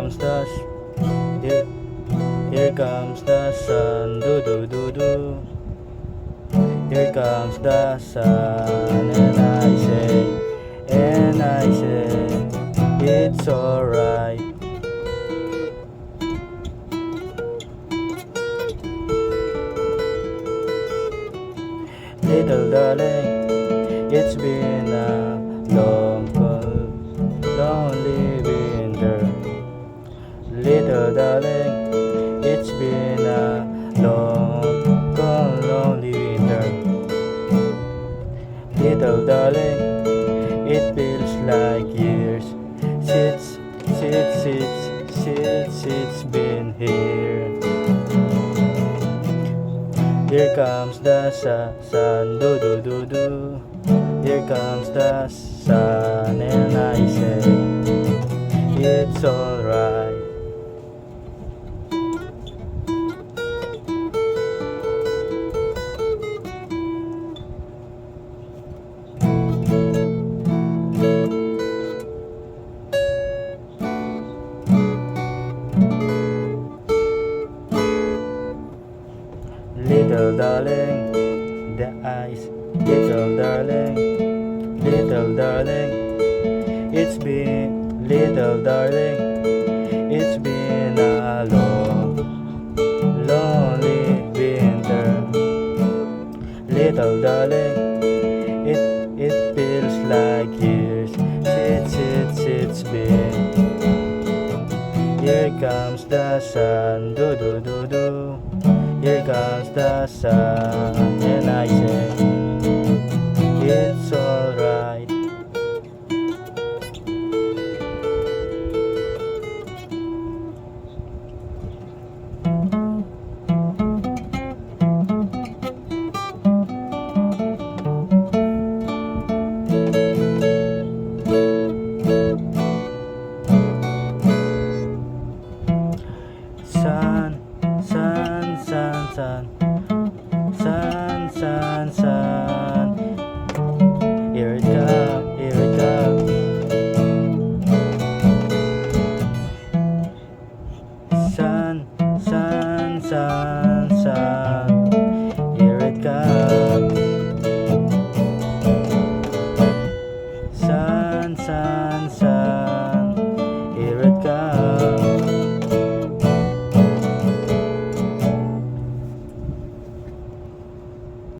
comes the here, here comes the sun, do do do do. Here comes the sun, and I say, it's alright. Little darling, it's been a long, lonely winter. Little darling, it's been a long, lonely winter. Little darling, it feels like years since it's been here. Here comes the sun, do do do do. Here comes the sun, and I say, it's alright. Little darling, the eyes, little darling, it's been, little darling, it's been a long, lonely winter. Little darling, it feels like years since it's been. Here comes the sun, do do do do. Here comes the sun, and I say, it's alright. Sun, sun, sun, sun, sun, sun, sun. Here it comes, here it comes. Sun, sun, sun, sun.